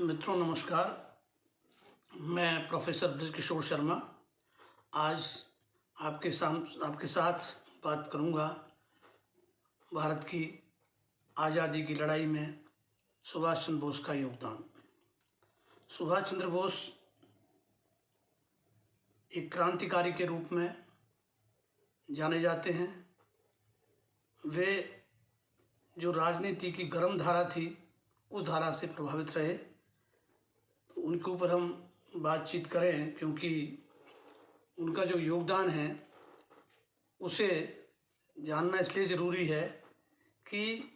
मित्रों नमस्कार। मैं प्रोफेसर ब्रजकिशोर शर्मा आज आपके साथ बात करूंगा भारत की आज़ादी की लड़ाई में सुभाष चंद्र बोस का योगदान। सुभाष चंद्र बोस एक क्रांतिकारी के रूप में जाने जाते हैं। वे जो राजनीति की गर्म धारा थी उस धारा से प्रभावित रहे, तो उनके ऊपर हम बातचीत करें, क्योंकि उनका जो योगदान है उसे जानना इसलिए ज़रूरी है कि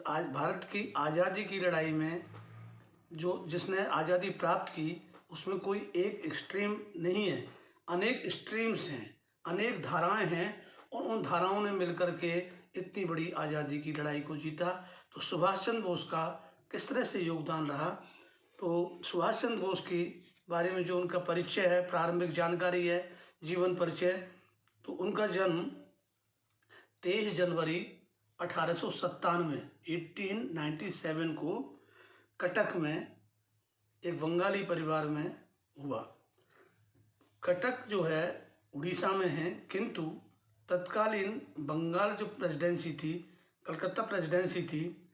आज भारत की आज़ादी की लड़ाई में जिसने आज़ादी प्राप्त की उसमें कोई एक एक्सट्रीम नहीं है, अनेक स्ट्रीम्स हैं, अनेक धाराएं हैं, और उन धाराओं ने मिलकर के इतनी बड़ी आज़ादी की लड़ाई को जीता। तो सुभाष चंद्र बोस का किस तरह से योगदान रहा, तो सुभाष चंद्र बोस के बारे में जो उनका परिचय है, प्रारंभिक जानकारी है, जीवन परिचय, तो उनका जन्म 23 जनवरी 1897 को कटक में एक बंगाली परिवार में हुआ। कटक जो है उड़ीसा में है, किंतु तत्कालीन बंगाल जो प्रेसिडेंसी थी, कलकत्ता प्रेसिडेंसी थी,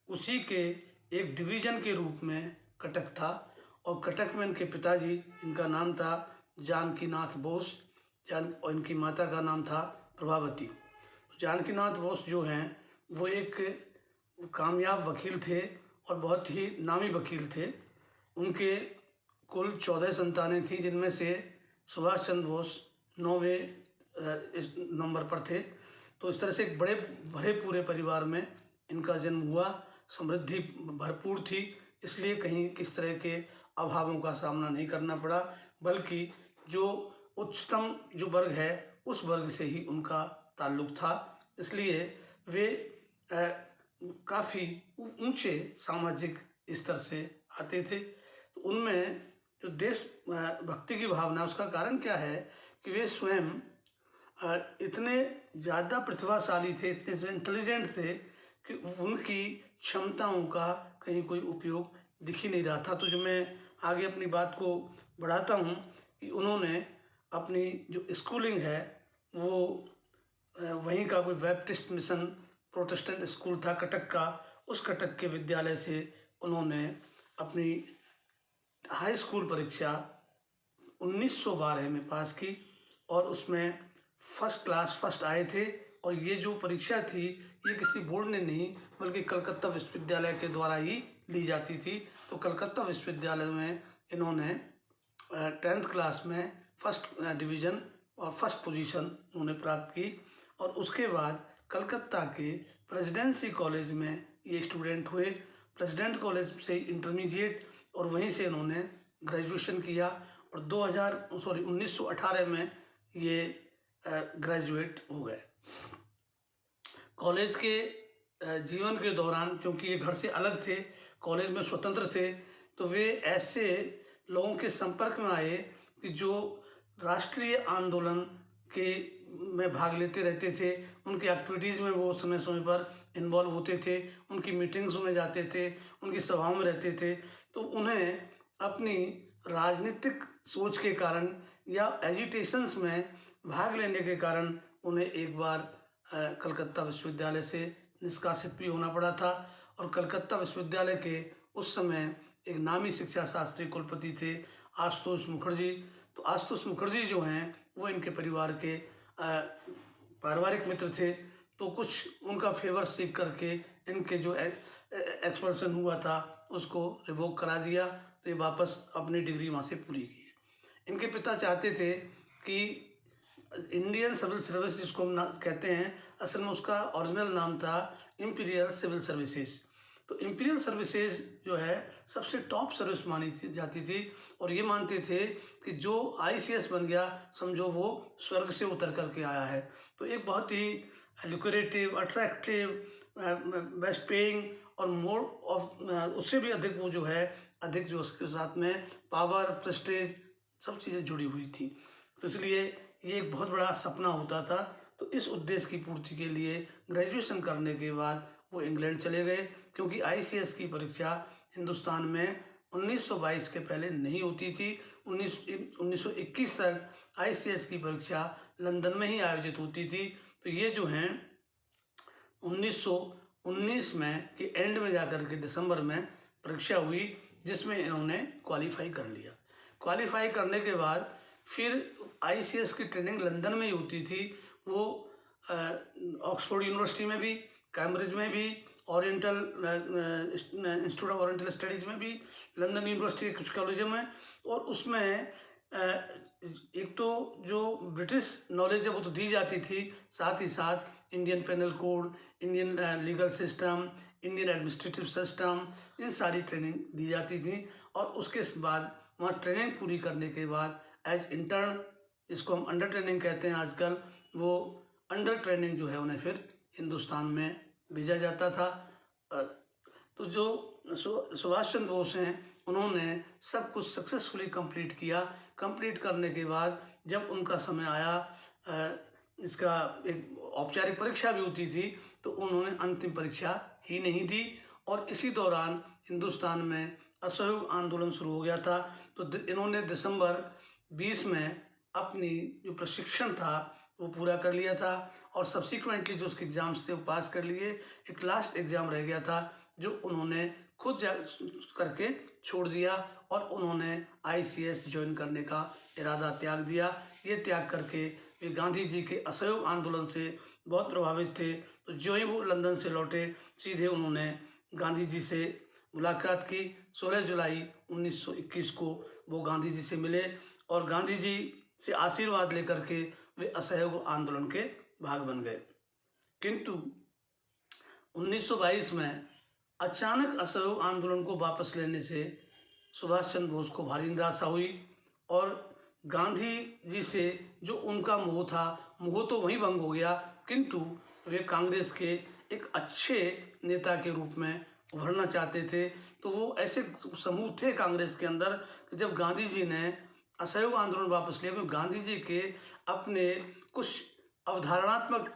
उसी के एक डिवीज़न के रूप में कटक था। और कटक में इनके पिताजी, इनका नाम था जानकीनाथ बोस, और इनकी माता का नाम था प्रभावती। जानकीनाथ बोस जो हैं वो एक कामयाब वकील थे और बहुत ही नामी वकील थे। उनके कुल 14 संतानें थीं, जिनमें से सुभाष चंद्र बोस 9वें नंबर पर थे। तो इस तरह से एक बड़े भरे पूरे परिवार में इनका जन्म हुआ। समृद्धि भरपूर थी, इसलिए कहीं किस तरह के अभावों का सामना नहीं करना पड़ा, बल्कि जो उच्चतम जो वर्ग है उस वर्ग से ही उनका ताल्लुक था। इसलिए वे काफ़ी ऊंचे सामाजिक स्तर से आते थे। तो उनमें जो देश भक्ति की भावना, उसका कारण क्या है कि वे स्वयं इतने ज़्यादा प्रतिभाशाली थे, इतने इंटेलिजेंट थे कि उनकी क्षमताओं का कहीं कोई उपयोग दिख ही नहीं रहा था। तो जो मैं आगे अपनी बात को बढ़ाता हूँ कि उन्होंने अपनी जो स्कूलिंग है वो वहीं का कोई बैप्टिस्ट मिशन प्रोटेस्टेंट स्कूल था कटक का, उस कटक के विद्यालय से उन्होंने अपनी हाई स्कूल परीक्षा 1912 में पास की और उसमें फर्स्ट आए थे। और ये जो परीक्षा थी ये किसी बोर्ड ने नहीं बल्कि कलकत्ता विश्वविद्यालय के द्वारा ही ली जाती थी। तो कलकत्ता विश्वविद्यालय में इन्होंने 10th क्लास में फर्स्ट डिवीज़न और फर्स्ट पोजीशन उन्होंने प्राप्त की। और उसके बाद कलकत्ता के प्रेसिडेंसी कॉलेज में ये स्टूडेंट हुए। प्रेसिडेंट कॉलेज से इंटरमीडिएट और वहीं से इन्होंने ग्रेजुएशन किया और 1918 में ये ग्रेजुएट हो गए। कॉलेज के जीवन के दौरान, क्योंकि ये घर से अलग थे, कॉलेज में स्वतंत्र थे, तो वे ऐसे लोगों के संपर्क में आए कि जो राष्ट्रीय आंदोलन के में भाग लेते रहते थे। उनकी एक्टिविटीज़ में वो समय समय पर इन्वॉल्व होते थे, उनकी मीटिंग्स में जाते थे, उनकी सभाओं में रहते थे। तो उन्हें अपनी राजनीतिक सोच के कारण या एजिटेशंस में भाग लेने के कारण उन्हें एक बार कलकत्ता विश्वविद्यालय से निष्कासित भी होना पड़ा था। और कलकत्ता विश्वविद्यालय के उस समय एक नामी शिक्षा शास्त्री कुलपति थे आशुतोष मुखर्जी। तो आशुतोष मुखर्जी जो हैं वो इनके परिवार के पारिवारिक मित्र थे। तो कुछ उनका फेवर सीख करके इनके जो एक्सपल्शन हुआ था उसको रिवोक करा दिया, तो ये वापस अपनी डिग्री वहाँ से पूरी की। इनके पिता चाहते थे कि इंडियन सिविल सर्विस, जिसको हम कहते हैं, असल में उसका ओरिजिनल नाम था इंपीरियल सिविल सर्विसेज। तो इंपीरियल सर्विसेज जो है सबसे टॉप सर्विस मानी जाती थी और ये मानते थे कि जो ICS बन गया समझो वो स्वर्ग से उतर करके आया है। तो एक बहुत ही लुक्रेटिव, अट्रैक्टिव, बेस्ट पेइंग और मोर ऑफ उससे भी अधिक वो जो है अधिक जो उसके साथ में पावर, प्रेस्टेज सब चीज़ें जुड़ी हुई थी। तो इसलिए ये एक बहुत बड़ा सपना होता था। तो इस उद्देश्य की पूर्ति के लिए ग्रेजुएशन करने के बाद वो इंग्लैंड चले गए। क्योंकि आईसीएस की परीक्षा हिंदुस्तान में 1922 के पहले नहीं होती थी। 1921 तक आईसीएस की परीक्षा लंदन में ही आयोजित होती थी। तो ये जो हैं 1919 में के एंड में जाकर के दिसंबर में परीक्षा हुई, जिसमें इन्होंने क्वालिफाई कर लिया। क्वालिफाई करने के बाद फिर आईसीएस की ट्रेनिंग लंदन में ही होती थी। वो ऑक्सफोर्ड यूनिवर्सिटी में भी, कैम्ब्रिज में भी, oriental institute of oriental studies में भी, लंदन यूनिवर्सिटी के कुछ कॉलेजों में। और उसमें एक तो जो ब्रिटिश नॉलेज है वो तो दी जाती थी, साथ ही साथ Indian penal code, Indian legal system, Indian administrative system, इन सारी ट्रेनिंग दी जाती थी। और उसके बाद वहाँ ट्रेनिंग पूरी करने के बाद एज इंटर्न, जिसको हम अंडर ट्रेनिंग कहते हैं आजकल, वो अंडर ट्रेनिंग जो है उन्हें फिर हिंदुस्तान में भेजा जाता था। तो जो सुभाष चंद्र बोस हैं उन्होंने सब कुछ सक्सेसफुली कंप्लीट किया। कंप्लीट करने के बाद जब उनका समय आया, इसका एक औपचारिक परीक्षा भी होती थी, तो उन्होंने अंतिम परीक्षा ही नहीं दी। और इसी दौरान हिंदुस्तान में असहयोग आंदोलन शुरू हो गया था। तो इन्होंने दिसंबर 20 में अपनी जो प्रशिक्षण था वो पूरा कर लिया था, और सब्सिक्वेंटली जो उसके एग्ज़ाम्स थे वो पास कर लिए। एक लास्ट एग्ज़ाम रह गया था जो उन्होंने खुद करके छोड़ दिया, और उन्होंने आईसीएस ज्वाइन करने का इरादा त्याग दिया। ये त्याग करके वे गांधी जी के असहयोग आंदोलन से बहुत प्रभावित थे। तो जो ही वो लंदन से लौटे, सीधे उन्होंने गांधी जी से मुलाकात की। 16 जुलाई 1921 को वो गांधी जी से मिले, और गांधी जी से आशीर्वाद लेकर के वे असहयोग आंदोलन के भाग बन गए। किंतु 1922 में अचानक असहयोग आंदोलन को वापस लेने से सुभाष चंद्र बोस को भारी निराशा हुई, और गांधी जी से जो उनका मोह था, मोह तो वहीं भंग हो गया, किंतु वे कांग्रेस के एक अच्छे नेता के रूप में उभरना चाहते थे। तो वो ऐसे समूह थे कांग्रेस के अंदर कि जब गांधी जी ने असहयोग आंदोलन वापस लिया, क्योंकि गांधी जी के अपने कुछ अवधारणात्मक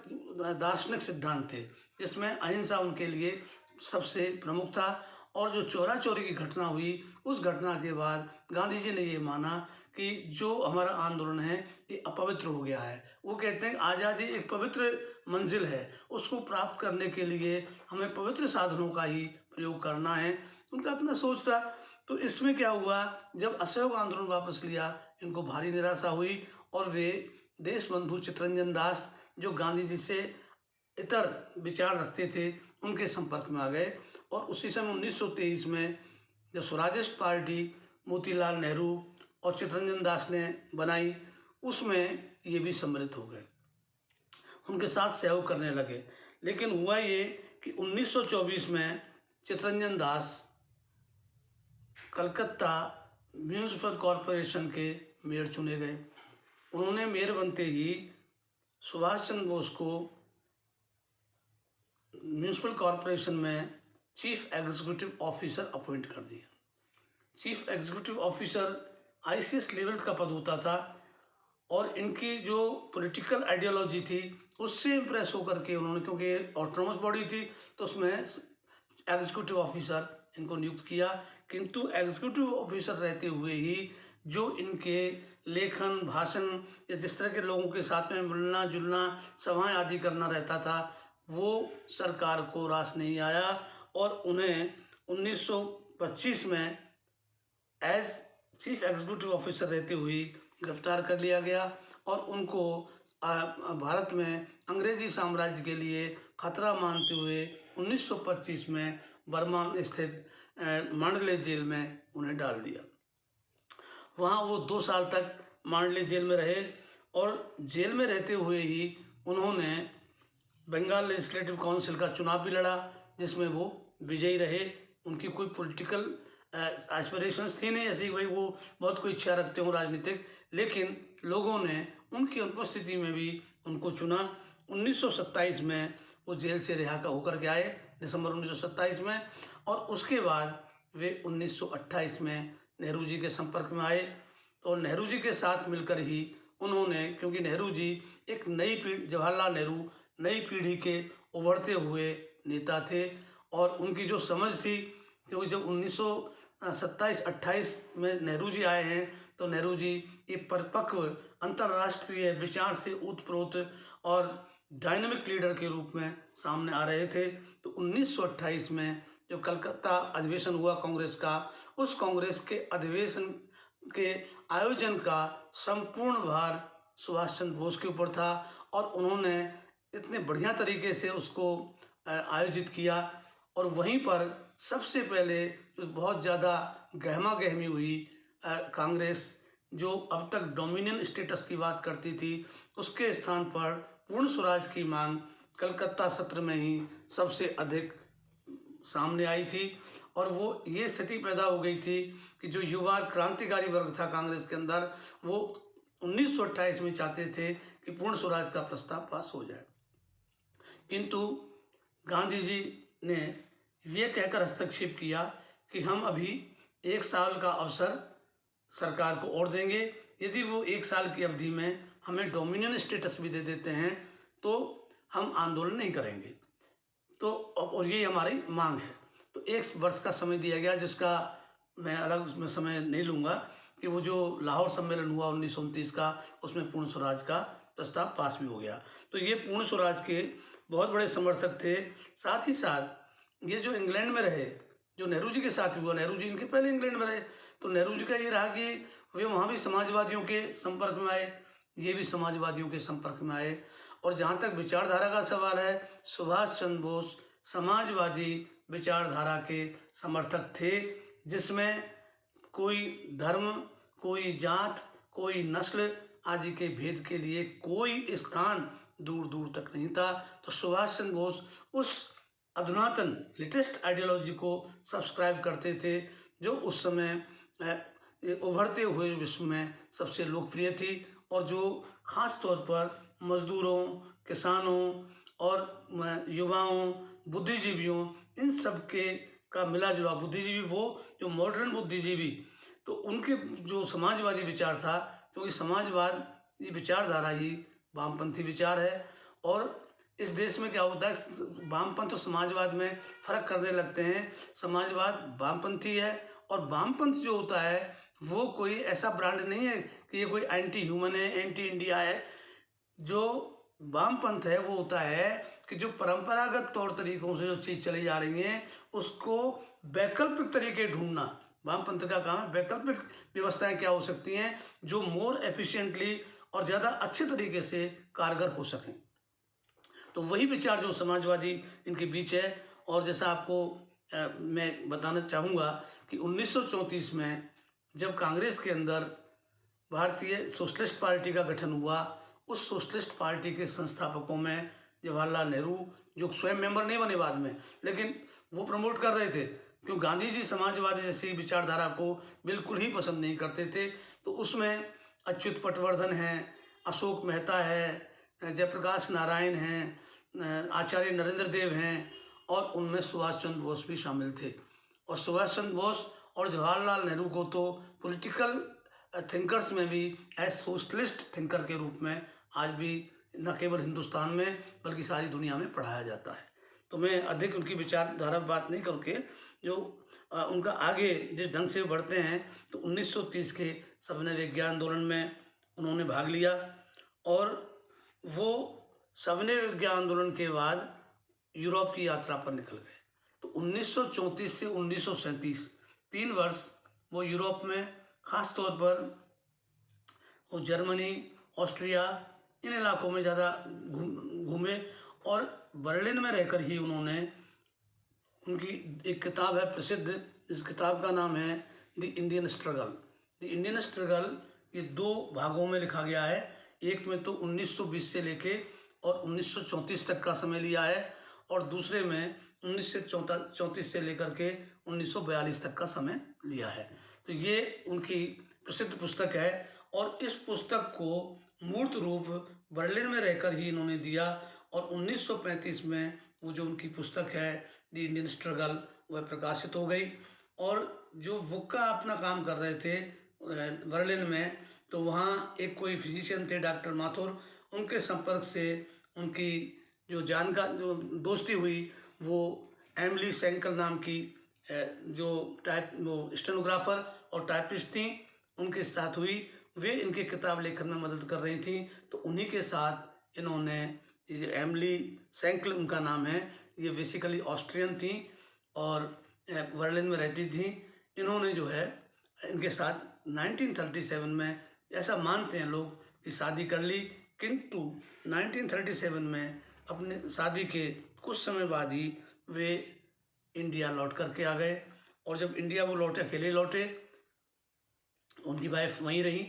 दार्शनिक सिद्धांत थे, जिसमें अहिंसा उनके लिए सबसे प्रमुख था। और जो चौरा चौरी की घटना हुई, उस घटना के बाद गांधी जी ने ये माना कि जो हमारा आंदोलन है ये अपवित्र हो गया है। वो कहते हैं आज़ादी एक पवित्र मंजिल है, उसको प्राप्त करने के लिए हमें पवित्र साधनों का ही प्रयोग करना है। उनका अपना सोच था। तो इसमें क्या हुआ, जब असहयोग आंदोलन वापस लिया, इनको भारी निराशा हुई, और वे देशबंधु चित्तरंजन दास, जो गांधी जी से इतर विचार रखते थे, उनके संपर्क में आ गए। और उसी समय 1923 में जब स्वराजिस्ट पार्टी मोतीलाल नेहरू और चित्तरंजन दास ने बनाई, उसमें ये भी सम्मिलित हो गए, उनके साथ सहयोग करने लगे। लेकिन हुआ ये कि 1924 में चित्तरंजन दास कलकत्ता म्यूनिसिपल कॉरपोरेशन के मेयर चुने गए। उन्होंने मेयर बनते ही सुभाष चंद्र बोस को म्यूनिसिपल कॉरपोरेशन में चीफ एग्जीक्यूटिव ऑफिसर अपॉइंट कर दिया। Chief executive officer ICS level का पद होता था, और इनकी जो पॉलिटिकल आइडियोलॉजी थी उससे इम्प्रेस होकर के उन्होंने, क्योंकि ऑटोनोमस बॉडी थी, तो उसमें एग्जीक्यूटिव ऑफिसर इनको नियुक्त किया। किंतु एग्जीक्यूटिव ऑफिसर रहते हुए ही जो इनके लेखन, भाषण, या जिस तरह के लोगों के साथ में मिलना जुलना, सभाएं आदि करना रहता था, वो सरकार को रास नहीं आया, और उन्हें 1925 में एज चीफ एग्जीक्यूटिव ऑफिसर रहते हुए गिरफ्तार कर लिया गया, और उनको भारत में अंग्रेजी साम्राज्य के लिए खतरा मानते हुए 1925 में बर्मा स्थित मांडले जेल में उन्हें डाल दिया। वहाँ वो 2 साल तक मांडले जेल में रहे, और जेल में रहते हुए ही उन्होंने बंगाल लेजिस्लेटिव काउंसिल का चुनाव भी लड़ा, जिसमें वो विजयी रहे। उनकी कोई पॉलिटिकल एस्पिरेशंस थी नहीं ऐसी कि भाई वो बहुत कोई इच्छा रखते हो राजनीतिक, लेकिन लोगों ने उनकी अनुपस्थिति में भी उनको चुना। 1927 में वो जेल से रिहा होकर के आए, दिसंबर 1927 में, और उसके बाद वे 1928 में नेहरू जी के संपर्क में आए। और नेहरू जी के साथ मिलकर ही उन्होंने, क्योंकि नेहरू जी एक नई पीढ़ी, जवाहरलाल नेहरू नई पीढ़ी के उभरते हुए नेता थे, और उनकी जो समझ थी, क्योंकि जब 1927-28 में नेहरू जी आए हैं तो नेहरू जी एक परिपक्व अंतर्राष्ट्रीय विचार से ओतप्रोत और डायनामिक लीडर के रूप में सामने आ रहे थे। तो 1928 में जो कलकत्ता अधिवेशन हुआ कांग्रेस का, उस कांग्रेस के अधिवेशन के आयोजन का संपूर्ण भार सुभाष चंद्र बोस के ऊपर था और उन्होंने इतने बढ़िया तरीके से उसको आयोजित किया। और वहीं पर सबसे पहले जो बहुत ज़्यादा गहमा गहमी हुई, कांग्रेस जो अब तक डोमिनियन स्टेटस की बात करती थी, उसके स्थान पर पूर्ण स्वराज की मांग कलकत्ता सत्र में ही सबसे अधिक सामने आई थी। और वो ये स्थिति पैदा हो गई थी कि जो युवा क्रांतिकारी वर्ग था कांग्रेस के अंदर, वो 1928 में चाहते थे कि पूर्ण स्वराज का प्रस्ताव पास हो जाए, किंतु गांधी जी ने ये कहकर हस्तक्षेप किया कि हम अभी 1 साल का अवसर सरकार को और देंगे, यदि वो 1 साल की अवधि में हमें डोमिनियन स्टेटस भी दे देते हैं तो हम आंदोलन नहीं करेंगे। तो और ये हमारी मांग है। तो 1 वर्ष का समय दिया गया, जिसका मैं अलग उसमें समय नहीं लूँगा कि वो जो लाहौर सम्मेलन हुआ 1929 का, उसमें पूर्ण स्वराज का प्रस्ताव पास भी हो गया। तो ये पूर्ण स्वराज के बहुत बड़े समर्थक थे। साथ ही साथ ये जो इंग्लैंड में रहे, जो नेहरू जी के साथ हुआ, नेहरू जी इनके पहले इंग्लैंड में रहे, तो नेहरू जी का ये रहा कि वे वहाँ भी समाजवादियों के संपर्क में आए, ये भी समाजवादियों के संपर्क में आए। और जहाँ तक विचारधारा का सवाल है, सुभाष चंद्र बोस समाजवादी विचारधारा के समर्थक थे, जिसमें कोई धर्म, कोई जात, कोई नस्ल आदि के भेद के लिए कोई स्थान दूर दूर तक नहीं था। तो सुभाष चंद्र बोस उस अधुनातन लेटेस्ट आइडियोलॉजी को सब्सक्राइब करते थे, जो उस समय उभरते हुए विश्व में सबसे लोकप्रिय थी और जो ख़ास तौर पर मजदूरों, किसानों और युवाओं, बुद्धिजीवियों, इन सब के का मिला जुला, बुद्धिजीवी वो जो मॉडर्न बुद्धिजीवी, तो उनके जो समाजवादी विचार था, क्योंकि समाजवाद ये विचारधारा ही वामपंथी विचार है। और इस देश में क्या होता है, वामपंथ और समाजवाद में फ़र्क करने लगते हैं। समाजवाद वामपंथी है और वामपंथ जो होता है वो कोई ऐसा ब्रांड नहीं है कि ये कोई एंटी ह्यूमन है, एंटी इंडिया है। जो वामपंथ है वो होता है कि जो परंपरागत तौर तरीकों से जो चीज़ चली जा रही है उसको वैकल्पिक तरीके ढूंढना वामपंथ का काम है। वैकल्पिक व्यवस्थाएं क्या हो सकती हैं जो मोर एफिशिएंटली और ज़्यादा अच्छे तरीके से कारगर हो सकें। तो वही विचार जो समाजवादी इनके बीच है। और जैसा आपको मैं बताना चाहूँगा कि 1934 में जब कांग्रेस के अंदर भारतीय सोशलिस्ट पार्टी का गठन हुआ, उस सोशलिस्ट पार्टी के संस्थापकों में जवाहरलाल नेहरू, जो स्वयं मेंबर नहीं बने बाद में, लेकिन वो प्रमोट कर रहे थे, क्योंकि गांधी जी समाजवादी जैसी विचारधारा को बिल्कुल ही पसंद नहीं करते थे। तो उसमें अच्युत पटवर्धन हैं, अशोक मेहता है, जयप्रकाश नारायण हैं, आचार्य नरेंद्र देव हैं, और उनमें सुभाष चंद्र बोस भी शामिल थे। और सुभाष चंद्र बोस और जवाहरलाल नेहरू को तो पॉलिटिकल थिंकर्स में भी एज सोशलिस्ट थिंकर के रूप में आज भी न केवल हिंदुस्तान में बल्कि सारी दुनिया में पढ़ाया जाता है। तो मैं अधिक उनकी विचारधारा बात नहीं करके जो उनका आगे जिस ढंग से बढ़ते हैं, तो 1930 के सविनय विज्ञान आंदोलन में उन्होंने भाग लिया और वो सविनय विज्ञान आंदोलन के बाद यूरोप की यात्रा पर निकल गए। तो 1934 से 1937 3 वर्ष वो यूरोप में, ख़ास तौर पर वो जर्मनी, ऑस्ट्रिया, इन इलाकों में ज़्यादा घूमे। और बर्लिन में रहकर ही उन्होंने, उनकी एक किताब है प्रसिद्ध, इस किताब का नाम है the Indian struggle. The Indian struggle ये 2 भागों में लिखा गया है। एक में तो 1920 से लेके और 1934 तक का समय लिया है, और दूसरे में 1934 से लेकर के 1942 तक का समय लिया है। तो ये उनकी प्रसिद्ध पुस्तक है और इस पुस्तक को मूर्त रूप बर्लिन में रहकर ही इन्होंने दिया। और 1935 में वो जो उनकी पुस्तक है द इंडियन स्ट्रगल वह प्रकाशित हो गई। और जो वुक्का अपना काम कर रहे थे बर्लिन में, तो वहाँ एक कोई फिजिशियन थे डॉक्टर माथुर, उनके संपर्क से उनकी जो दोस्ती हुई वो एमिली सेंकर नाम की जो वो स्टेनोग्राफर और टाइपिस्ट थी, उनके साथ हुई। वे इनके किताब लेखन में मदद कर रही थी। तो उन्हीं के साथ इन्होंने, ये एमिली सेंकर उनका नाम है, ये बेसिकली ऑस्ट्रियन थी और बर्लिन में रहती थी। इन्होंने जो है इनके साथ 1937 में, ऐसा मानते हैं लोग, कि शादी कर ली। किंतु 1937 में अपने शादी के कुछ समय बाद ही वे इंडिया लौट करके आ गए। और जब इंडिया वो लौटे, अकेले लौटे, उनकी वाइफ वहीं रही।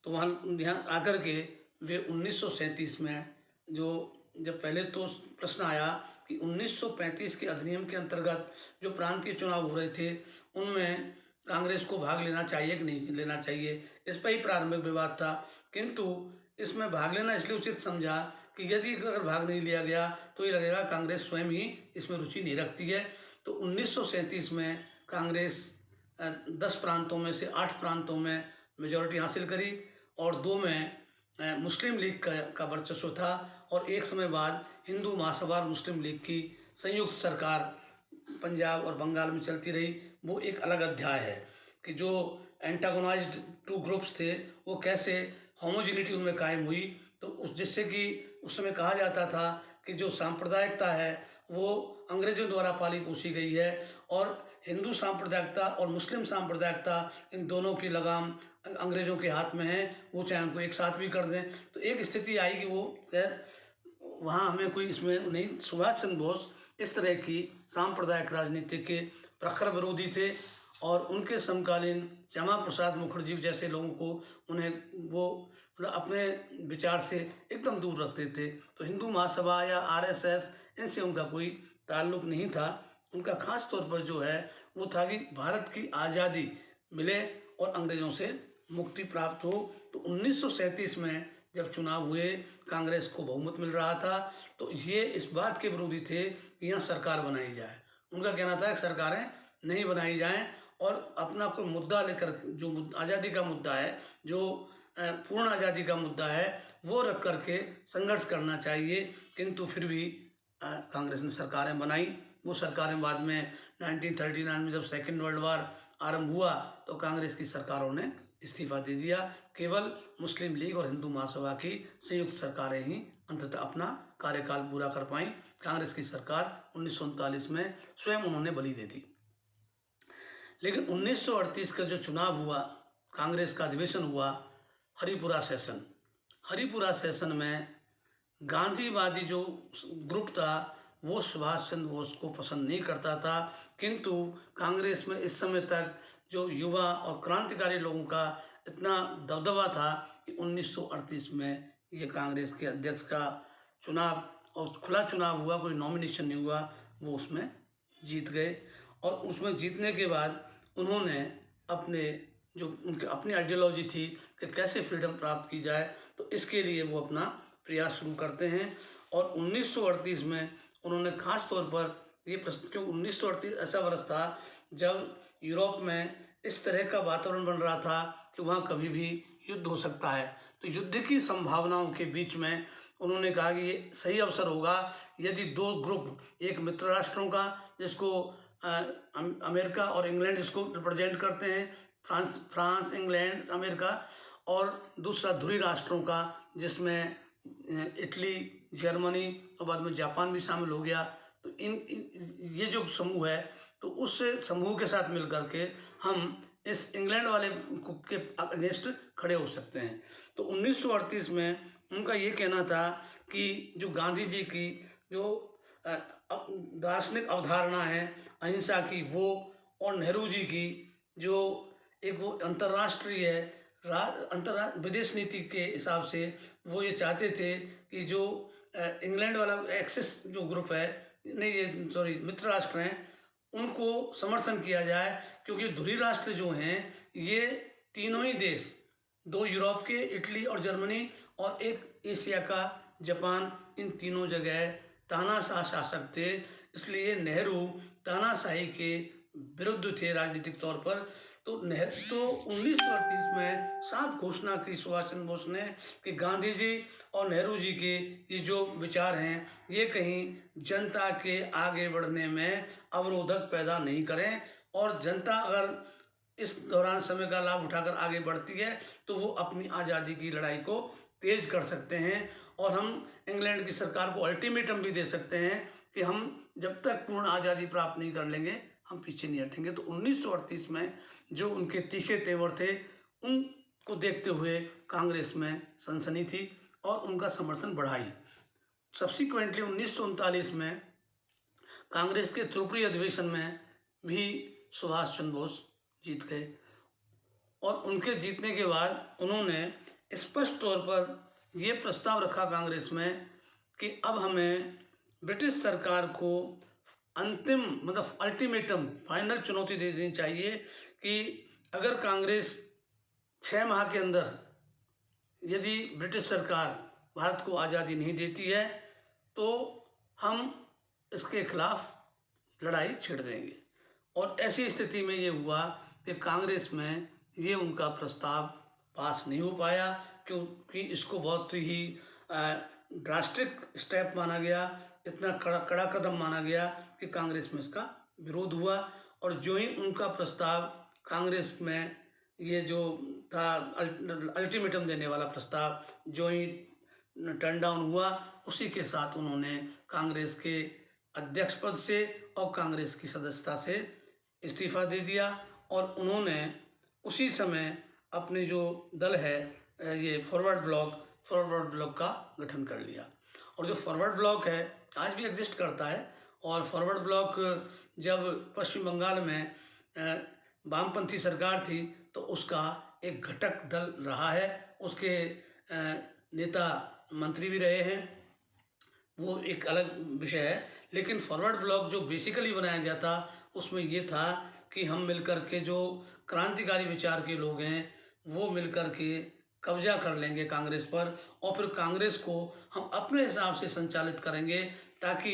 तो वहाँ यहाँ आकर के वे 1937 में, जब पहले तो प्रश्न आया कि 1935 के अधिनियम के अंतर्गत जो प्रांतीय चुनाव हो रहे थे, उनमें कांग्रेस को भाग लेना चाहिए कि नहीं लेना चाहिए, इस पर ही प्रारंभिक विवाद था। किंतु इसमें भाग लेना इसलिए उचित समझा कि यदि अगर भाग नहीं लिया गया तो ये लगेगा कांग्रेस स्वयं ही इसमें रुचि नहीं रखती है। तो 1937 में कांग्रेस 10 प्रांतों में से 8 प्रांतों में मेजॉरिटी हासिल करी और 2 में मुस्लिम लीग का वर्चस्व था। और एक समय बाद हिंदू महासभा और मुस्लिम लीग की संयुक्त सरकार पंजाब और बंगाल में चलती रही। वो एक अलग अध्याय है कि जो एंटागोनाइज्ड 2 ग्रुप्स थे, वो कैसे होमोजिनिटी उनमें कायम हुई। तो जिससे कि उस समय कहा जाता था कि जो सांप्रदायिकता है वो अंग्रेजों द्वारा पाली पोसी गई है, और हिंदू सांप्रदायिकता और मुस्लिम सांप्रदायिकता, इन दोनों की लगाम अंग्रेजों के हाथ में है, वो चाहे उनको एक साथ भी कर दें। तो एक स्थिति आई कि वो खैर वहाँ हमें कोई इसमें नहीं। सुभाष चंद्र बोस इस तरह की सांप्रदायिक राजनीति के प्रखर विरोधी थे और उनके समकालीन श्यामा प्रसाद मुखर्जी जैसे लोगों को, उन्हें वो मतलब अपने विचार से एकदम दूर रखते थे। तो हिंदू महासभा या आरएसएस, इनसे उनका कोई ताल्लुक नहीं था। उनका खास तौर पर जो है वो था कि भारत की आज़ादी मिले और अंग्रेज़ों से मुक्ति प्राप्त हो। तो 1937 में जब चुनाव हुए, कांग्रेस को बहुमत मिल रहा था, तो ये इस बात के विरोधी थे कि यहाँ सरकार बनाई जाए। उनका कहना था कि सरकारें नहीं बनाई जाएं और अपना कोई मुद्दा लेकर, जो आज़ादी का मुद्दा है, जो पूर्ण आज़ादी का मुद्दा है, वो रख करके संघर्ष करना चाहिए। किंतु फिर भी कांग्रेस ने सरकारें बनाई। वो सरकारें बाद में 1939 में जब सेकेंड वर्ल्ड वार आरंभ हुआ तो कांग्रेस की सरकारों ने इस्तीफा दे दिया। केवल मुस्लिम लीग और हिंदू महासभा की संयुक्त सरकारें ही अंततः अपना कार्यकाल पूरा कर पाईं। कांग्रेस की सरकार 1939 में स्वयं उन्होंने बलि दे दी। लेकिन 1938 का जो चुनाव हुआ, कांग्रेस का अधिवेशन हुआ, हरिपुरा सेशन में गांधीवादी जो ग्रुप था वो सुभाष चंद्र बोस को पसंद नहीं करता था। किंतु कांग्रेस में इस समय तक जो युवा और क्रांतिकारी लोगों का इतना दबदबा था कि 1938 में ये कांग्रेस के अध्यक्ष का चुनाव, और खुला चुनाव हुआ, कोई नॉमिनेशन नहीं हुआ, वो उसमें जीत गए। और उसमें जीतने के बाद उन्होंने अपनी आइडियोलॉजी थी कि कैसे फ्रीडम प्राप्त की जाए, तो इसके लिए वो अपना प्रयास शुरू करते हैं। और 1938 में उन्होंने खास तौर पर ये प्रश्न, क्योंकि 1938 ऐसा वर्ष था जब यूरोप में इस तरह का वातावरण बन रहा था कि वहाँ कभी भी युद्ध हो सकता है। तो युद्ध की संभावनाओं के बीच में उन्होंने कहा कि ये सही अवसर होगा यदि 2 ग्रुप, एक मित्र राष्ट्रों का जिसको अमेरिका और इंग्लैंड जिसको रिप्रेजेंट करते हैं, फ्रांस, इंग्लैंड, अमेरिका, और दूसरा ध्रुवी राष्ट्रों का जिसमें इटली, जर्मनी और बाद में जापान भी शामिल हो गया। तो ये जो समूह है, तो उस समूह के साथ मिल करके हम इस इंग्लैंड वाले के अगेंस्ट खड़े हो सकते हैं। तो 1938 में उनका ये कहना था कि जो गांधी जी की जो दार्शनिक अवधारणा है अहिंसा की, वो, और नेहरू जी की जो एक वो अंतर्राष्ट्रीय विदेश नीति के हिसाब से वो ये चाहते थे कि जो इंग्लैंड वाला एक्सिस जो ग्रुप है, नहीं ये सॉरी मित्र राष्ट्र हैं, उनको समर्थन किया जाए। क्योंकि ध्रुवी राष्ट्र जो हैं ये तीनों ही देश, 2 यूरोप के, इटली और जर्मनी, और एक एशिया का जापान, इन तीनों जगह तानाशाह शासक थे। इसलिए नेहरू तानाशाही के विरुद्ध थे राजनीतिक तौर पर। तो नेहरू तो 1938 में साफ घोषणा की सुभाष चंद्र बोस ने कि गांधी जी और नेहरू जी के ये जो विचार हैं ये कहीं जनता के आगे बढ़ने में अवरोधक पैदा नहीं करें, और जनता अगर इस दौरान समय का लाभ उठाकर आगे बढ़ती है तो वो अपनी आज़ादी की लड़ाई को तेज कर सकते हैं। और हम इंग्लैंड की सरकार को अल्टीमेटम भी दे सकते हैं कि हम जब तक पूर्ण आज़ादी प्राप्त नहीं कर लेंगे हम पीछे नहीं हटेंगे। तो 1938 में जो उनके तीखे तेवर थे उनको देखते हुए कांग्रेस में सनसनी थी और उनका समर्थन बढ़ाई। सब्सिक्वेंटली 1939 में कांग्रेस के त्रिपुरी अधिवेशन में भी सुभाष चंद्र बोस जीत गए, और उनके जीतने के बाद उन्होंने स्पष्ट तौर पर ये प्रस्ताव रखा कांग्रेस में कि अब हमें ब्रिटिश सरकार को अंतिम मतलब अल्टीमेटम फाइनल चुनौती दे देनी चाहिए कि अगर कांग्रेस 6 माह के अंदर यदि ब्रिटिश सरकार भारत को आज़ादी नहीं देती है तो हम इसके खिलाफ लड़ाई छेड़ देंगे। और ऐसी स्थिति में ये हुआ कि कांग्रेस में ये उनका प्रस्ताव पास नहीं हो पाया, क्योंकि इसको बहुत ही ड्रास्टिक स्टेप माना गया, इतना कड़ा कदम माना गया कि कांग्रेस में इसका विरोध हुआ। और जो ही उनका प्रस्ताव कांग्रेस में ये जो था अल्टीमेटम देने वाला प्रस्ताव जो ही टर्न डाउन हुआ, उसी के साथ उन्होंने कांग्रेस के अध्यक्ष पद से और कांग्रेस की सदस्यता से इस्तीफा दे दिया। और उन्होंने उसी समय अपने जो दल है ये फॉरवर्ड ब्लॉक का गठन कर लिया। और जो फॉरवर्ड ब्लॉक है आज भी एग्जिस्ट करता है, और फॉरवर्ड ब्लॉक जब पश्चिम बंगाल में वामपंथी सरकार थी तो उसका एक घटक दल रहा है, उसके नेता मंत्री भी रहे हैं, वो एक अलग विषय है। लेकिन फॉरवर्ड ब्लॉक जो बेसिकली बनाया गया था उसमें ये था कि हम मिलकर के जो क्रांतिकारी विचार के लोग हैं वो मिलकर के कब्जा कर लेंगे कांग्रेस पर, और फिर कांग्रेस को हम अपने हिसाब से संचालित करेंगे ताकि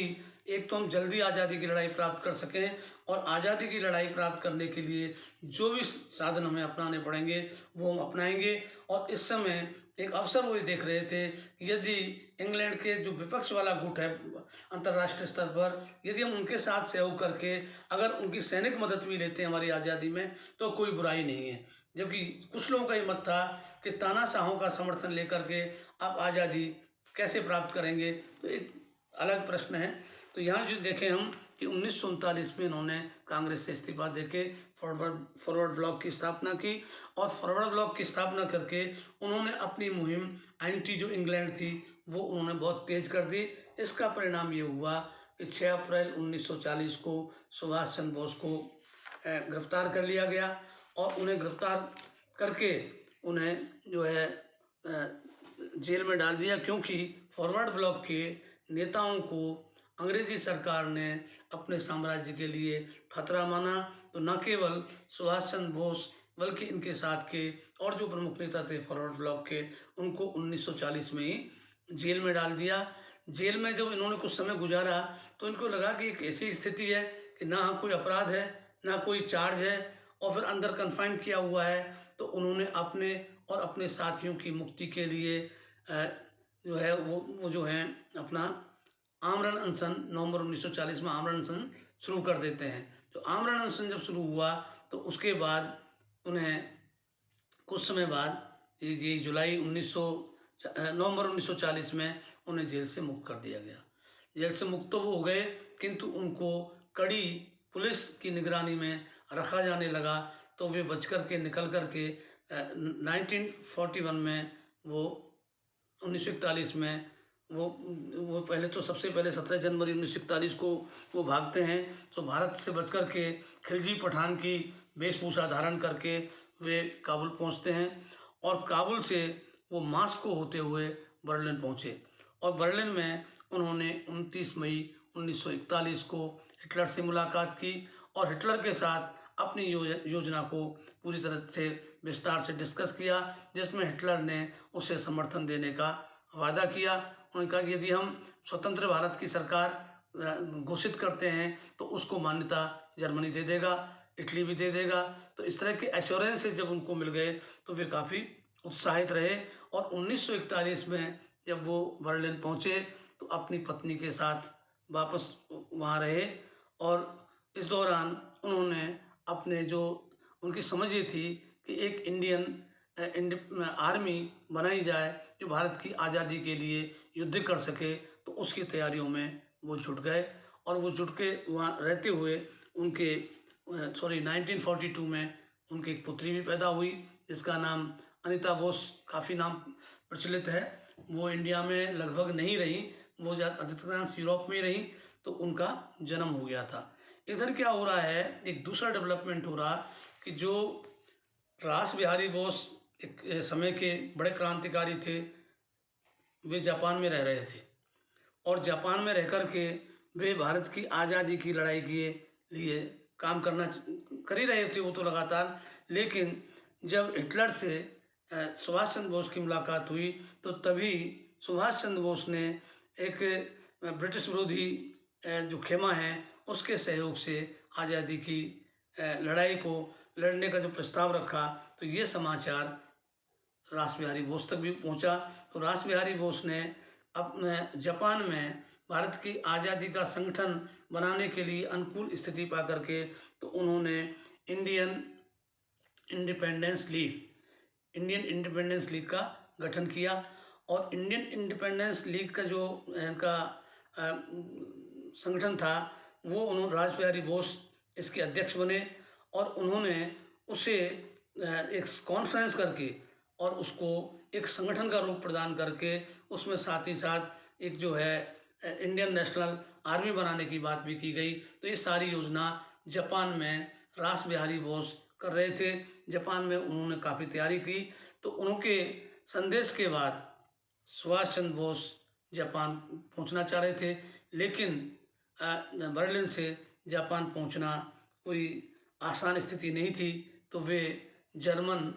एक तो हम जल्दी आज़ादी की लड़ाई प्राप्त कर सकें, और आज़ादी की लड़ाई प्राप्त करने के लिए जो भी साधन हमें अपनाने पड़ेंगे वो हम अपनाएंगे। और इस समय एक अवसर वो देख रहे थे, यदि इंग्लैंड के जो विपक्ष वाला गुट है अंतर्राष्ट्रीय स्तर पर, यदि हम उनके साथ सहयोग करके अगर उनकी सैनिक मदद भी लेते हैं हमारी आज़ादी में तो कोई बुराई नहीं है। जबकि कुछ लोगों का ये मत था कि तानाशाहों का समर्थन लेकर के आप आज़ादी कैसे प्राप्त करेंगे, तो एक अलग प्रश्न है। तो यहाँ जो देखें हम कि 1939 में इन्होंने कांग्रेस से इस्तीफा देके फॉरवर्ड ब्लॉक की स्थापना की, और फॉरवर्ड ब्लॉक की स्थापना करके उन्होंने अपनी मुहिम एंटी जो इंग्लैंड थी वो उन्होंने बहुत तेज कर दी। इसका परिणाम ये हुआ कि 6 अप्रैल 1940 को सुभाष चंद्र बोस को गिरफ्तार कर लिया गया, और उन्हें गिरफ्तार करके उन्हें जो है जेल में डाल दिया, क्योंकि फॉरवर्ड ब्लॉक के नेताओं को अंग्रेजी सरकार ने अपने साम्राज्य के लिए खतरा माना। तो न केवल सुभाष चंद्र बोस बल्कि इनके साथ के और जो प्रमुख नेता थे फॉरवर्ड ब्लॉक के, उनको 1940 में ही जेल में डाल दिया। जेल में जब इन्होंने कुछ समय गुजारा तो इनको लगा कि एक ऐसी स्थिति है कि ना कोई अपराध है ना कोई चार्ज है, और फिर अंदर कन्फाइन किया हुआ है। तो उन्होंने अपने और अपने साथियों की मुक्ति के लिए जो है वो जो है अपना आमरण अनशन नवंबर 1940 में आमरण अनशन शुरू कर देते हैं। तो आमरण अनशन जब शुरू हुआ तो उसके बाद उन्हें कुछ समय बाद ये नवंबर 1940 में उन्हें जेल से मुक्त कर दिया गया। जेल से मुक्त तो वो हो गए, किंतु उनको कड़ी पुलिस की निगरानी में रखा जाने लगा। तो वे बच कर के निकल कर के 1941 में वो 1941 में वो पहले तो सबसे पहले 17 जनवरी 1941 को वो भागते हैं। तो भारत से बच कर के खिलजी पठान की वेशभूषा धारण करके वे काबुल पहुंचते हैं, और काबुल से वो मास्को होते हुए बर्लिन पहुंचे, और बर्लिन में उन्होंने 29 मई 1941 को हिटलर से मुलाकात की, और हिटलर के साथ अपनी योजना को पूरी तरह से विस्तार से डिस्कस किया, जिसमें हिटलर ने उसे समर्थन देने का वादा किया। उन्होंने कहा कि यदि हम स्वतंत्र भारत की सरकार घोषित करते हैं तो उसको मान्यता जर्मनी दे देगा, इटली भी दे देगा। तो इस तरह के एश्योरेंस जब उनको मिल गए तो वे काफ़ी उत्साहित रहे। और 1941 में जब वो बर्लिन पहुँचे तो अपनी पत्नी के साथ वापस वहाँ रहे। और इस दौरान उन्होंने अपने जो उनकी समझ ये थी कि एक इंडियन आर्मी बनाई जाए जो भारत की आज़ादी के लिए युद्ध कर सके। तो उसकी तैयारियों में वो जुट गए और वो जुट के वहाँ रहते हुए उनके 1942 में उनकी एक पुत्री भी पैदा हुई जिसका नाम अनीता बोस काफ़ी नाम प्रचलित है। वो इंडिया में लगभग नहीं रही, वो अधिकांश यूरोप में ही रही। तो उनका जन्म हो गया था। इधर क्या हो रहा है, एक दूसरा डेवलपमेंट हो रहा कि जो रास बिहारी बोस एक समय के बड़े क्रांतिकारी थे, वे जापान में रह रहे थे और जापान में रह कर के वे भारत की आज़ादी की लड़ाई के लिए काम कर ही रहे थे वो तो लगातार। लेकिन जब हिटलर से सुभाष चंद्र बोस की मुलाकात हुई तो तभी सुभाष चंद्र बोस ने एक ब्रिटिश विरोधी जो खेमा है उसके सहयोग से आज़ादी की लड़ाई को लड़ने का जो प्रस्ताव रखा। तो ये समाचार रास बिहारी बोस तक भी पहुंचा। तो रास बिहारी बोस ने अपने जापान में भारत की आज़ादी का संगठन बनाने के लिए अनुकूल स्थिति पा करके तो उन्होंने इंडियन इंडिपेंडेंस लीग का गठन किया। और इंडियन इंडिपेंडेंस लीग का जो इनका संगठन था वो उन्होंने रास बिहारी बोस इसके अध्यक्ष बने और उन्होंने उसे एक कॉन्फ्रेंस करके और उसको एक संगठन का रूप प्रदान करके उसमें साथ ही साथ एक जो है इंडियन नेशनल आर्मी बनाने की बात भी की गई। तो ये सारी योजना जापान में रास बिहारी बोस कर रहे थे। जापान में उन्होंने काफ़ी तैयारी की। तो उनके संदेश के बाद सुभाष चंद्र बोस जापान पहुंचना चाह रहे थे, लेकिन बर्लिन से जापान पहुंचना कोई आसान स्थिति नहीं थी। तो वे जर्मन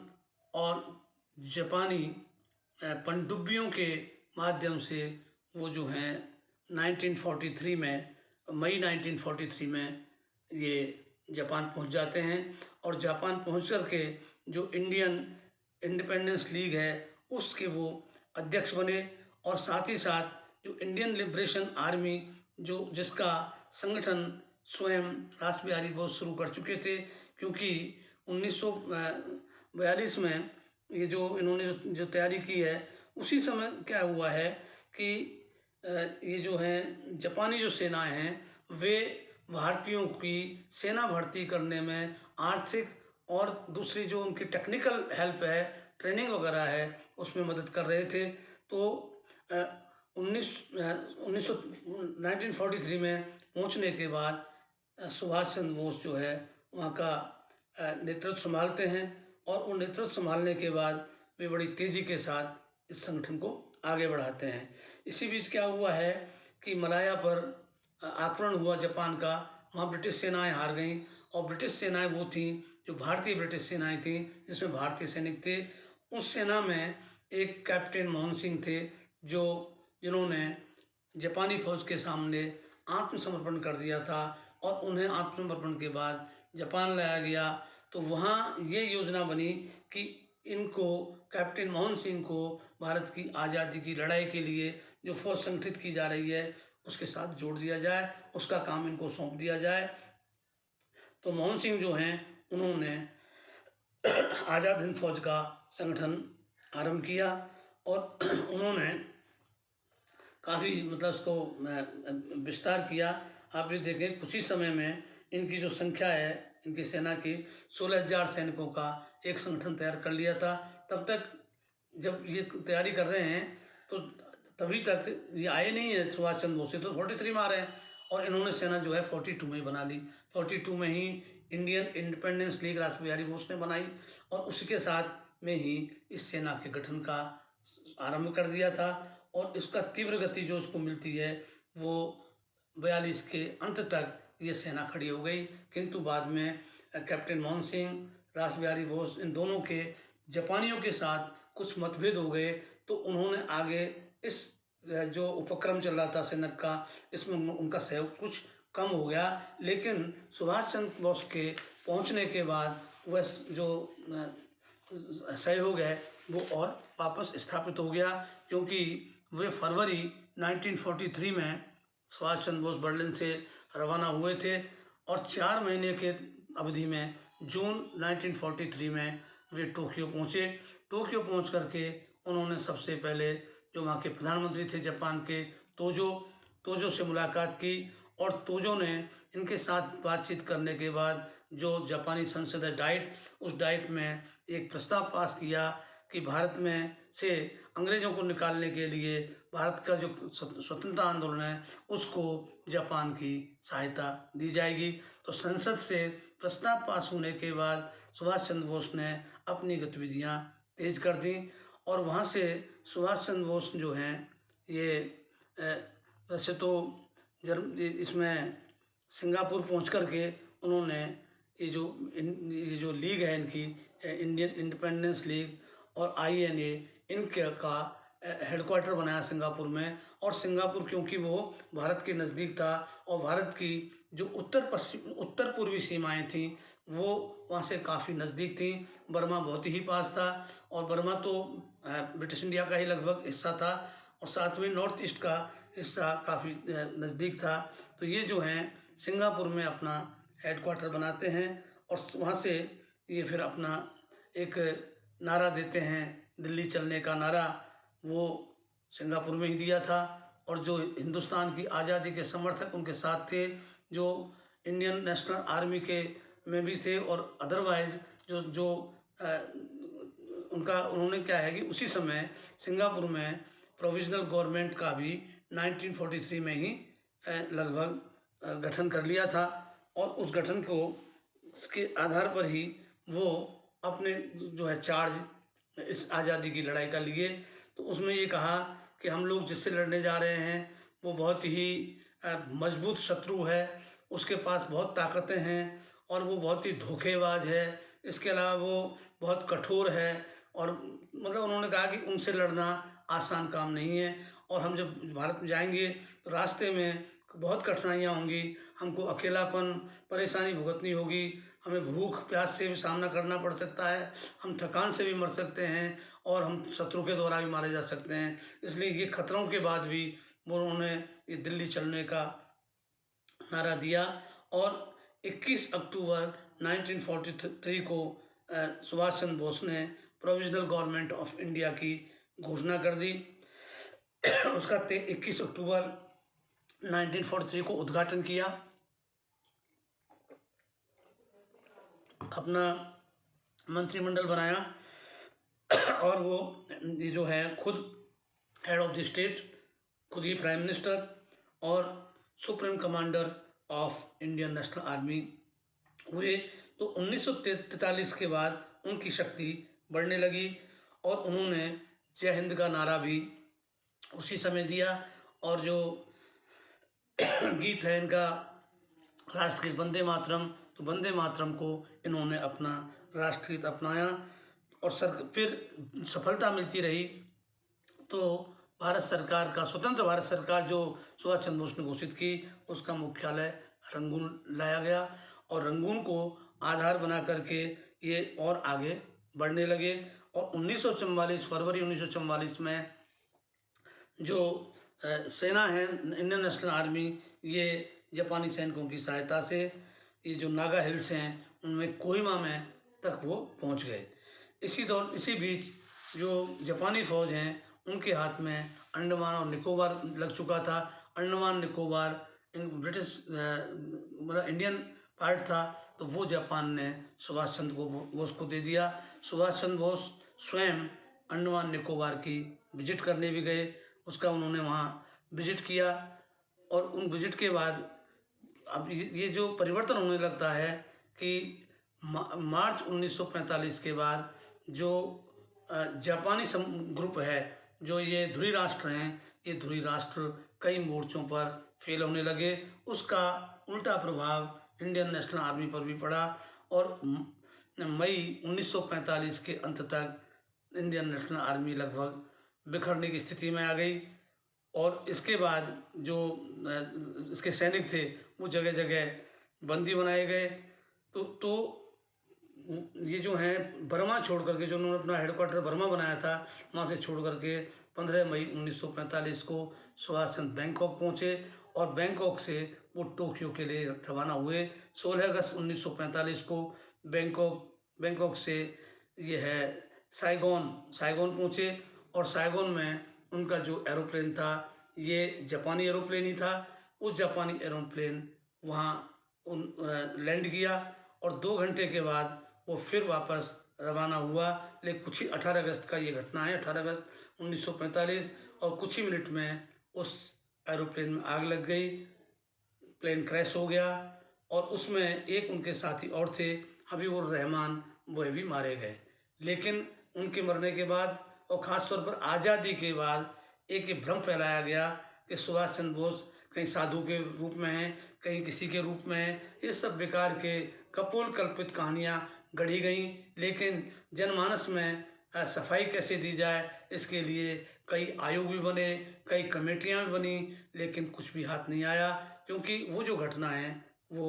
और जापानी पनडुब्बियों के माध्यम से वो जो हैं 1943 में मई 1943 में ये जापान पहुंच जाते हैं। और जापान पहुंच कर के जो इंडियन इंडिपेंडेंस लीग है उसके वो अध्यक्ष बने। और साथ ही साथ जो इंडियन लिबरेशन आर्मी जो जिसका संगठन स्वयं रास बिहारी बोस शुरू कर चुके थे, क्योंकि 1942 में ये जो इन्होंने जो तैयारी की है उसी समय क्या हुआ है कि ये जो हैं जापानी जो सेनाएं हैं वे भारतीयों की सेना भर्ती करने में आर्थिक और दूसरी जो उनकी टेक्निकल हेल्प है, ट्रेनिंग वगैरह है, उसमें मदद कर रहे थे। तो 1943 में पहुंचने के बाद सुभाष चंद्र बोस जो है वहाँ का नेतृत्व संभालते हैं और वो नेतृत्व संभालने के बाद वे बड़ी तेज़ी के साथ इस संगठन को आगे बढ़ाते हैं। इसी बीच क्या हुआ है कि मलाया पर आक्रमण हुआ जापान का, वहाँ ब्रिटिश सेनाएं हार गईं और ब्रिटिश सेनाएं वो थीं जो भारतीय ब्रिटिश सेनाएं थीं जिसमें भारतीय सैनिक थे। उस सेना में एक कैप्टन मोहन सिंह थे जिन्होंने जापानी फौज के सामने आत्मसमर्पण कर दिया था और उन्हें आत्मसमर्पण के बाद जापान लाया गया। तो वहाँ ये योजना बनी कि इनको कैप्टन मोहन सिंह को भारत की आज़ादी की लड़ाई के लिए जो फौज संगठित की जा रही है उसके साथ जोड़ दिया जाए, उसका काम इनको सौंप दिया जाए। तो मोहन सिंह जो हैं उन्होंने आज़ाद हिंद फौज का संगठन आरंभ किया और उन्होंने काफ़ी मतलब उसको विस्तार किया। आप ये देखें कुछ ही समय में इनकी जो संख्या है इनकी सेना की 16,000 सैनिकों का एक संगठन तैयार कर लिया था। तब तक जब ये तैयारी कर रहे हैं तो तभी तक ये आए नहीं है सुभाष चंद्र बोस, तो 43 में आ रहे हैं और इन्होंने सेना जो है 42 में ही बना ली। 42 में ही इंडियन इंडिपेंडेंस लीग रास बिहारी बोस ने बनाई और उसी के साथ में ही इस सेना के गठन का आरंभ कर दिया था। और इसका तीव्र गति जो उसको मिलती है वो 42 के अंत तक ये सेना खड़ी हो गई। किंतु बाद में कैप्टन मोहन सिंह, रास बिहारी बोस इन दोनों के जापानियों के साथ कुछ मतभेद हो गए। तो उन्होंने आगे इस जो उपक्रम चल रहा था सैनिक का इसमें उनका सहयोग कुछ कम हो गया, लेकिन सुभाष चंद्र बोस के पहुंचने के बाद वह जो सहयोग है वो और वापस स्थापित हो गया, क्योंकि वे फरवरी 1943 में सुभाष चंद्र बोस बर्लिन से रवाना हुए थे और 4 महीने के अवधि में जून 1943 में वे टोक्यो पहुँचे। टोक्यो पहुँच करके उन्होंने सबसे पहले जो वहाँ के प्रधानमंत्री थे जापान के तोजो से मुलाकात की, और तोजो ने इनके साथ बातचीत करने के बाद जो जापानी संसद है डाइट, उस डाइट में एक प्रस्ताव पास किया कि भारत में से अंग्रेज़ों को निकालने के लिए भारत का जो स्वतंत्रता आंदोलन है उसको जापान की सहायता दी जाएगी। तो संसद से प्रस्ताव पास होने के बाद सुभाष चंद्र बोस ने अपनी गतिविधियां तेज कर दी, और वहाँ से सुभाष चंद्र बोस जो हैं ये वैसे तो इसमें सिंगापुर पहुँच कर के उन्होंने ये जो लीग है इनकी, इंडियन इंडिपेंडेंस लीग और INA, इनके का हेडक्वार्टर बनाया सिंगापुर में। और सिंगापुर क्योंकि वो भारत के नज़दीक था और भारत की जो उत्तर पूर्वी सीमाएं थीं वो वहाँ से काफ़ी नज़दीक थी। बर्मा बहुत ही पास था, और बर्मा तो ब्रिटिश इंडिया का ही लगभग हिस्सा था, और साथ में नॉर्थ ईस्ट का हिस्सा काफ़ी नज़दीक था। तो ये जो हैं सिंगापुर में अपना हेडक्वार्टर बनाते हैं, और वहाँ से ये फिर अपना एक नारा देते हैं, दिल्ली चलने का नारा वो सिंगापुर में ही दिया था। और जो हिंदुस्तान की आज़ादी के समर्थक उनके साथ थे, जो इंडियन नेशनल आर्मी के में भी थे, और अदरवाइज जो उन्होंने क्या है कि उसी समय सिंगापुर में प्रोविजनल गवर्नमेंट का भी 1943 में ही लगभग गठन कर लिया था, और उस गठन को उसके आधार पर ही वो अपने जो है चार्ज इस आज़ादी की लड़ाई का लिए। तो उसमें ये कहा कि हम लोग जिससे लड़ने जा रहे हैं वो बहुत ही मजबूत शत्रु है, उसके पास बहुत ताकतें हैं और वो बहुत ही धोखेबाज है, इसके अलावा वो बहुत कठोर है, और मतलब उन्होंने कहा कि उनसे लड़ना आसान काम नहीं है, और हम जब भारत में जाएंगे तो रास्ते में बहुत कठिनाइयाँ होंगी, हमको अकेलापन परेशानी भुगतनी होगी, हमें भूख प्यास से भी सामना करना पड़ सकता है, हम थकान से भी मर सकते हैं, और हम शत्रु के द्वारा भी मारे जा सकते हैं। इसलिए ये खतरों के बाद भी उन्होंने ये दिल्ली चलने का नारा दिया, और 21 अक्टूबर 1943 को सुभाष चंद्र बोस ने प्रोविजनल गवर्नमेंट ऑफ इंडिया की घोषणा कर दी। उसका 21 अक्टूबर 1943 को उद्घाटन किया, अपना मंत्रिमंडल बनाया, और वो ये जो है खुद हेड ऑफ द स्टेट, खुद ही प्राइम मिनिस्टर और supreme commander of Indian national army हुए। तो 1943 के बाद उनकी शक्ति बढ़ने लगी, और उन्होंने जय हिंद का नारा भी उसी समय दिया, और जो गीत है इनका राष्ट्रगीत वंदे मातरम, तो वंदे मातरम को इन्होंने अपना राष्ट्रगीत अपनाया, और फिर सफलता मिलती रही। तो भारत सरकार का स्वतंत्र भारत सरकार जो सुभाष चंद्र बोस ने घोषित की, उसका मुख्यालय रंगून लाया गया, और रंगून को आधार बना करके ये और आगे बढ़ने लगे। और 1944 फरवरी 1944 में जो सेना है इंडियन नेशनल आर्मी, ये जापानी सैनिकों की सहायता से ये जो नागा हिल्स हैं उनमें कोहिमा में तक वो पहुंच गए। इसी बीच जो जापानी फ़ौज हैं उनके हाथ में अंडमान और निकोबार लग चुका था। अंडमान निकोबार ब्रिटिश मतलब इंडियन पार्ट था, तो वो जापान ने सुभाष चंद्र बोस को दे दिया। सुभाष चंद्र बोस स्वयं अंडमान निकोबार की विजिट करने भी गए, उसका उन्होंने वहाँ विजिट किया, और उन विजिट के बाद अब ये जो परिवर्तन होने लगता है कि मार्च 1945 के बाद जो जापानी ग्रुप है, जो ये ध्रुवी राष्ट्र हैं, ये ध्रुवी राष्ट्र कई मोर्चों पर फेल होने लगे। उसका उल्टा प्रभाव इंडियन नेशनल आर्मी पर भी पड़ा, और मई 1945 के अंत तक इंडियन नेशनल आर्मी लगभग बिखरने की स्थिति में आ गई। और इसके बाद जो इसके सैनिक थे वो जगह जगह बंदी बनाए गए। तो ये जो हैं बर्मा छोड़ करके, जो उन्होंने अपना हेडक्वार्टर बर्मा बनाया था, वहाँ से छोड़ करके 15 मई 1945 को सुभाष चंद्र बैंकॉक पहुँचे और बैंकॉक से वो टोक्यो के लिए रवाना हुए। 16 अगस्त 1945 को बैंकॉक से ये है साइगोन पहुँचे और साइगोन में उनका जो एरोप्लेन था ये जापानी एरोप्लेन ही था। वो जापानी एरोप्लेन वहाँ लैंड किया और 2 घंटे के बाद वो फिर वापस रवाना हुआ। लेकिन कुछ ही 18 अगस्त का ये घटना है, 18 अगस्त 1945, और कुछ ही मिनट में उस एरोप्लेन में आग लग गई, प्लेन क्रैश हो गया और उसमें एक उनके साथी और थे, हबीबुर रहमान, वह भी मारे गए। लेकिन उनके मरने के बाद और ख़ास तौर पर आज़ादी के बाद एक ये भ्रम फैलाया गया कि सुभाष चंद्र बोस कहीं साधु के रूप में हैं, कहीं किसी के रूप में हैं। ये सब बेकार के कपोल कल्पित कहानियाँ गढ़ी गई। लेकिन जनमानस में सफाई कैसे दी जाए, इसके लिए कई आयोग भी बने, कई कमेटियाँ भी बनी, लेकिन कुछ भी हाथ नहीं आया, क्योंकि वो जो घटना है वो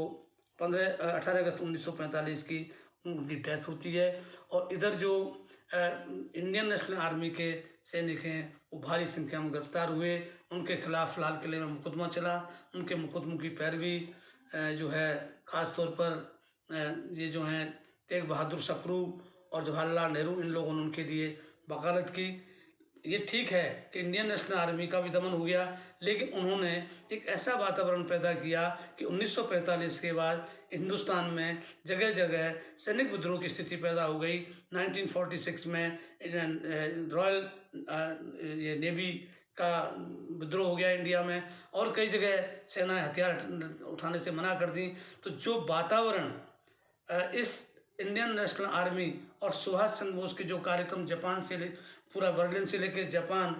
18 अगस्त 1945 की उनकी डेथ होती है। और इधर जो इंडियन नेशनल आर्मी के सैनिक हैं वो भारी संख्या में गिरफ्तार हुए। उनके खिलाफ लाल किले में मुकदमा चला। उनके मुकदमों की पैरवी जो है ख़ास तौर पर ये जो हैं तेग बहादुर सप्रू और जवाहरलाल नेहरू, इन लोगों ने उनके लिए वकालत की। ये ठीक है कि इंडियन नेशनल आर्मी का भी दमन हो गया, लेकिन उन्होंने एक ऐसा वातावरण पैदा किया कि 1945 के बाद हिंदुस्तान में जगह जगह सैनिक विद्रोह की स्थिति पैदा हो गई। 1946 में रॉयल ये नेवी का विद्रोह हो गया इंडिया में, और कई जगह सेनाएं हथियार उठाने से मना कर दी। तो जो वातावरण इस इंडियन नेशनल आर्मी और सुभाष चंद्र बोस के जो कार्यक्रम जापान से पूरा बर्लिन से लेकर जापान,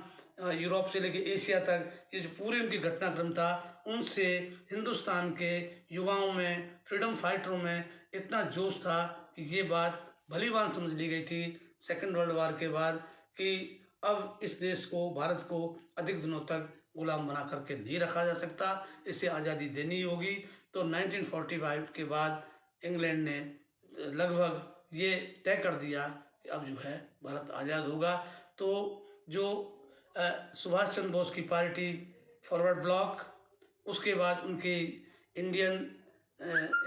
यूरोप से लेकर एशिया तक, ये जो पूरी उनकी घटनाक्रम था, उनसे हिंदुस्तान के युवाओं में, फ्रीडम फाइटरों में इतना जोश था कि ये बात भलीभांत समझ ली गई थी सेकेंड वर्ल्ड वॉर के बाद कि अब इस देश को, भारत को अधिक दिनों तक गुलाम बना करके नहीं रखा जा सकता, इसे आज़ादी देनी होगी। तो 1945 के बाद इंग्लैंड ने लगभग ये तय कर दिया कि अब जो है भारत आज़ाद होगा। तो जो सुभाष चंद्र बोस की पार्टी फॉरवर्ड ब्लॉक, उसके बाद उनकी इंडियन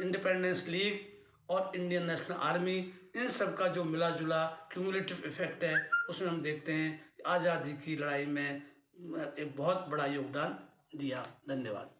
इंडिपेंडेंस लीग और इंडियन नेशनल आर्मी, इन सब का जो मिला जुला क्यूमुलेटिव इफेक्ट है, उसमें हम देखते हैं आज़ादी की लड़ाई में एक बहुत बड़ा योगदान दिया। धन्यवाद।